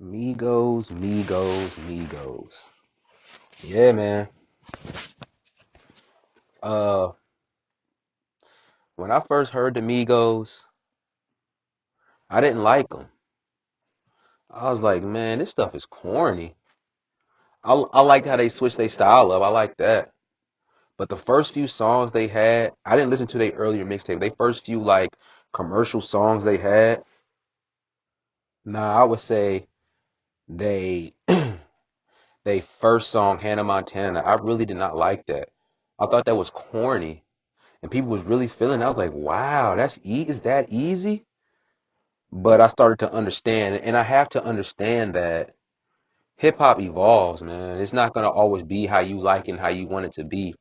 Migos, Migos, Migos. Yeah, man. Uh, when I first heard the Migos, I didn't like them. I was like, man, this stuff is corny. I liked how they switched their style up. I like that. But the first few songs they had, I didn't listen to their earlier mixtape. They first few like commercial songs they had. Nah, I would say they they first song Hannah Montana. I really did not like that. I thought that was corny. And people was really feeling it. I was like, wow, is that easy? But I started to understand, and I have to understand that hip hop evolves, man. It's not gonna always be how you like and how you want it to be.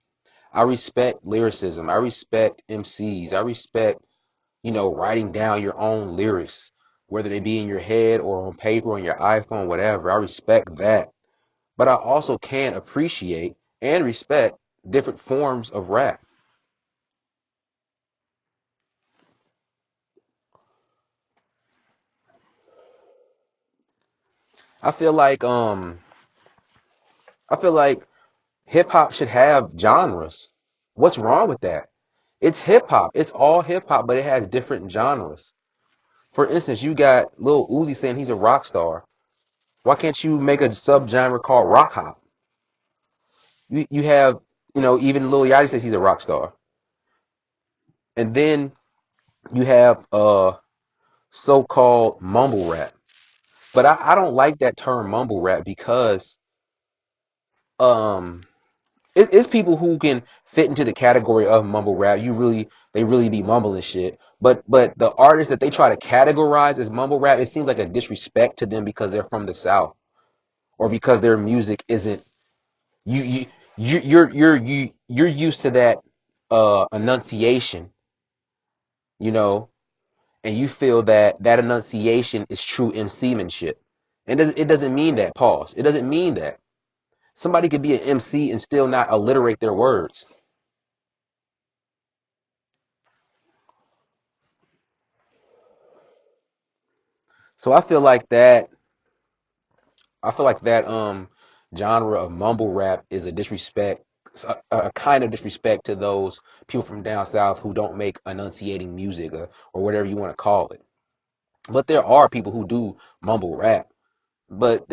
I respect lyricism. I respect MCs. I respect, writing down your own lyrics, whether they be in your head or on paper on your iPhone, whatever. I respect that. But I also can appreciate and respect different forms of rap. I feel like um I feel like hip hop should have genres. What's wrong with that? It's hip hop. It's all hip hop, but it has different genres. For instance, you got Lil Uzi saying he's a rock star. Why can't you make a subgenre called rock hop? You have, even Lil Yachty says he's a rock star. And then you have so-called mumble rap. But I don't like that term mumble rap because um it's people who can fit into the category of mumble rap. They really be mumbling shit. But the artists that they try to categorize as mumble rap, it seems like a disrespect to them because they're from the South or because their music isn't you you you're used to that enunciation, you know, and you feel that that enunciation is true MCmanship. And it doesn't mean that. Pause. It doesn't mean that. Somebody could be an MC and still not alliterate their words. So I feel like that genre of mumble rap is a disrespect, a kind of disrespect to those people from down south who don't make enunciating music or whatever you want to call it. But there are people who do mumble rap. But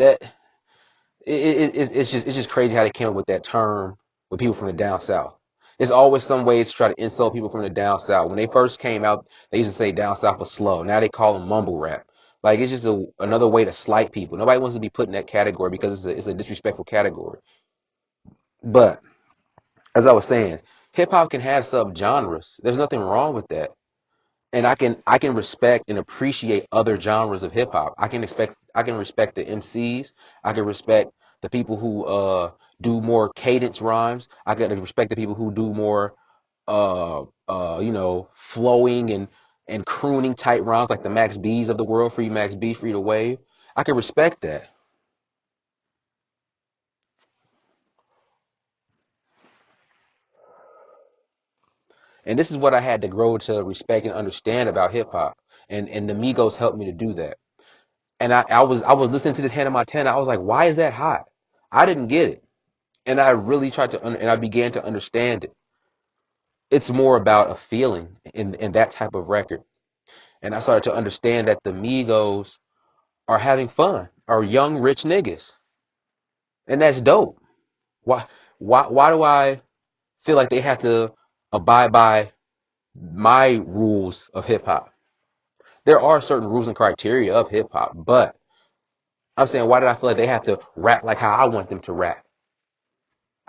it's just crazy how they came up with that term with people from the down south. There's always some way to try to insult people from the down south. When they first came out, they used to say down south was slow. Now they call them mumble rap. Like it's just another way to slight people. Nobody wants to be put in that category because it's a disrespectful category. But as I was saying, hip hop can have subgenres. There's nothing wrong with that. And I can respect and appreciate other genres of hip hop. I can respect the MCs. I can respect the people who do more cadence rhymes. I can respect the people who do more flowing and crooning type rhymes like the Max B's of the world, Free Max B, Free to Wave. I can respect that. And this is what I had to grow to respect and understand about hip hop. And the Migos helped me to do that. And I was listening to this Hannah Montana. I was like, why is that hot? I didn't get it, and I really tried to, and I began to understand it. It's more about a feeling in that type of record, and I started to understand that the Migos are having fun, are young rich niggas, and that's dope. Why why do I feel like they have to abide by my rules of hip hop? There are certain rules and criteria of hip hop, but I'm saying, why did I feel like they have to rap like how I want them to rap?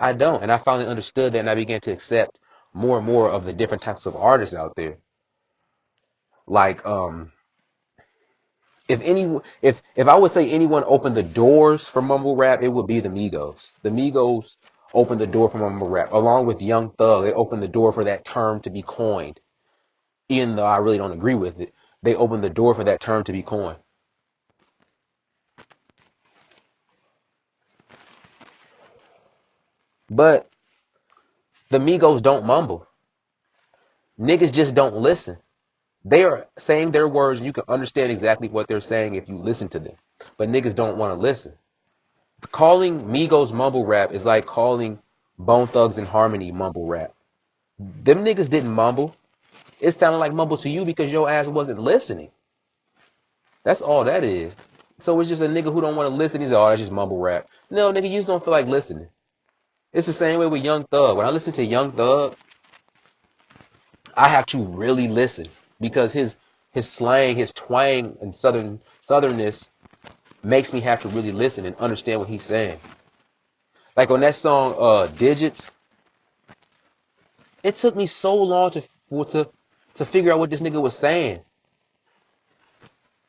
I don't. And I finally understood that and I began to accept more and more of the different types of artists out there. Like, if I would say anyone opened the doors for mumble rap, it would be the Migos. The Migos opened the door for mumble rap, along with Young Thug. They opened the door for that term to be coined. Even though I really don't agree with it, they opened the door for that term to be coined. But the Migos don't mumble. Niggas just don't listen. They are saying their words and you can understand exactly what they're saying if you listen to them. but niggas don't want to listen. Calling Migos mumble rap is like calling Bone Thugs and Harmony mumble rap. Them niggas didn't mumble. It sounded like mumble to you because your ass wasn't listening. That's all that is. So it's just a nigga who don't want to listen. He's like, oh, that's just mumble rap. No, nigga, you just don't feel like listening. It's the same way with Young Thug. When I listen to Young Thug, I have to really listen because his slang, his twang, and southernness makes me have to really listen and understand what he's saying. Like on that song, Digits, it took me so long to figure out what this nigga was saying.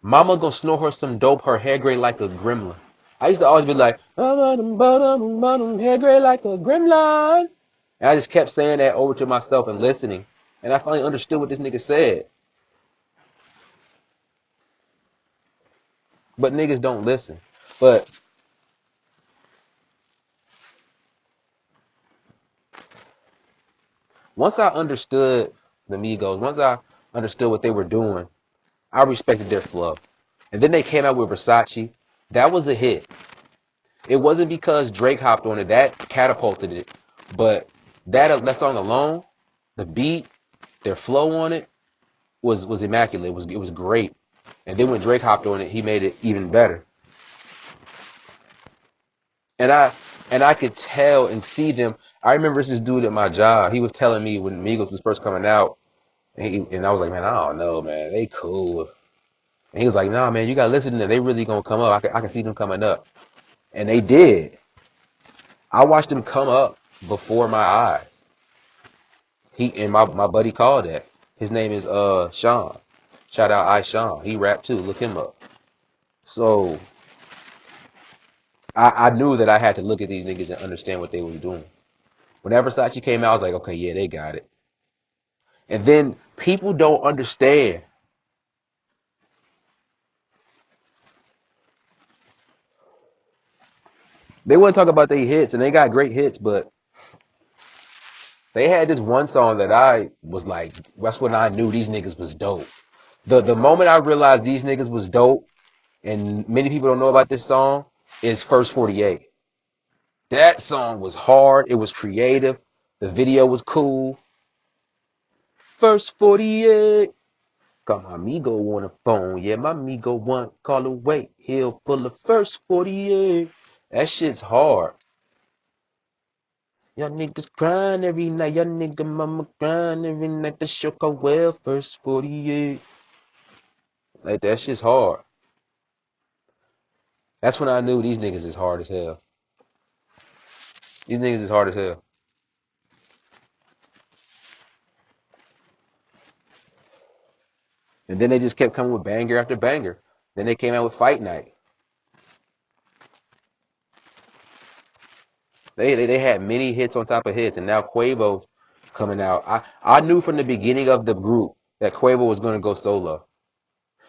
Mama gonna snore her some dope, her hair gray like a gremlin. I used to always be like, hair gray like a gremlin. And I just kept saying that over to myself and listening. And I finally understood what this nigga said. But niggas don't listen. But once I understood the Migos, once I understood what they were doing, I respected their flow. And then they came out with Versace. That was a hit. It wasn't because Drake hopped on it. That catapulted it. But that song alone, the beat, their flow on it was immaculate. It was great. And then when Drake hopped on it, he made it even better. And I could tell and see them. I remember this dude at my job. He was telling me when Migos was first coming out, and I was like, man, I don't know, man. They cool. And he was like, nah, man, you gotta listen to them. They really gonna come up. I can see them coming up. And they did. I watched them come up before my eyes. My buddy called that. His name is Sean. Shout out Sean. He rapped too. Look him up. So I knew that I had to look at these niggas and understand what they were doing. When Versace came out, I was like, okay, yeah, they got it. And then people don't understand. They want to talk about their hits, and they got great hits, but they had this one song that I was like, that's when I knew these niggas was dope. The moment I realized these niggas was dope, and many people don't know about this song, is First 48. That song was hard. It was creative. The video was cool. First 48. Got my amigo on the phone. Yeah, my amigo one call away. He'll pull the first 48. That shit's hard. Y'all niggas crying every night. Y'all nigga mama crying every night. The show called well. First 48. Like, that shit's hard. That's when I knew these niggas is hard as hell. These niggas is hard as hell. And then they just kept coming with banger after banger. Then they came out with Fight Night. They had many hits on top of hits, and now Quavo's coming out. I knew from the beginning of the group that Quavo was gonna go solo.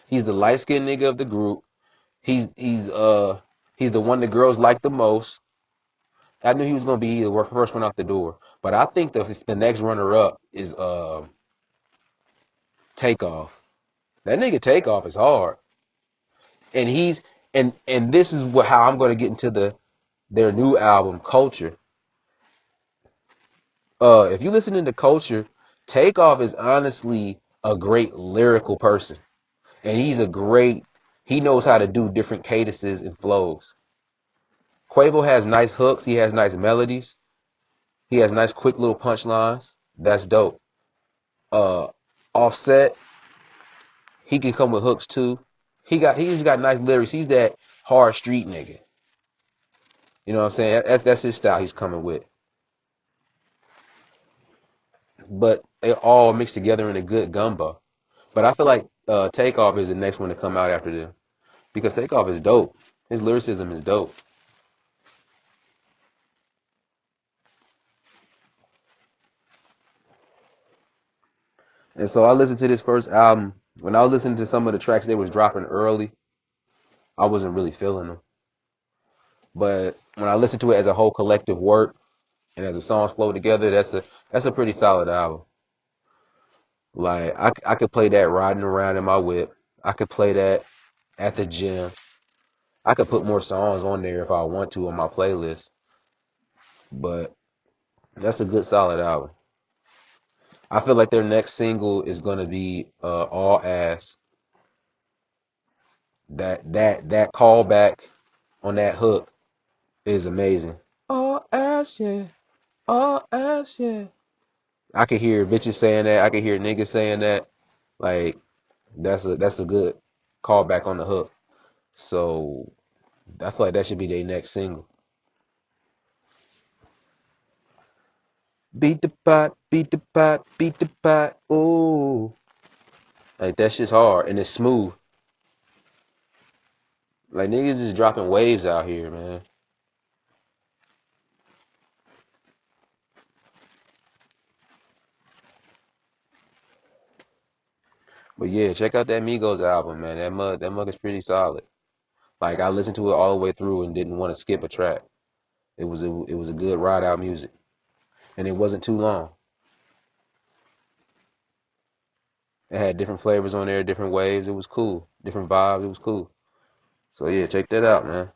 He's the light skinned nigga of the group. He's the one the girls like the most. I knew he was gonna be the first one out the door. But I think the next runner up is Takeoff. That nigga Takeoff is hard. And this is how I'm gonna get into their new album, Culture. If you listen to Culture, Takeoff is honestly a great lyrical person. And he knows how to do different cadences and flows. Quavo has nice hooks, he has nice melodies, he has nice quick little punchlines. That's dope. Uh, Offset, he can come with hooks too. He's got nice lyrics. He's that hard street nigga. You know what I'm saying? That's his style he's coming with. But they all mixed together in a good gumbo. But I feel like Takeoff is the next one to come out after them because Takeoff is dope. His lyricism is dope. And so I listened to this first album. When I was listening to some of the tracks they was dropping early, I wasn't really feeling them. But when I listened to it as a whole collective work and as the songs flow together, that's a pretty solid album. Like I could play that riding around in my whip. I could play that at the gym. I could put more songs on there if I want to on my playlist, but that's a good solid album. I feel like their next single is gonna be All Ass. That callback on that hook is amazing. All ass, yeah. All ass, yeah. I can hear bitches saying that. I can hear niggas saying that. Like that's a good callback on the hook. So I feel like that should be their next single. Beat the pot, beat the pot, beat the pot. Oh, like that shit's hard and it's smooth. Like niggas is dropping waves out here, man. But yeah, check out that Migos album, man. That mug is pretty solid. Like I listened to it all the way through and didn't want to skip a track. It was a good ride out music, and it wasn't too long. It had different flavors on there, different waves. It was cool, different vibes. It was cool. So yeah, check that out, man.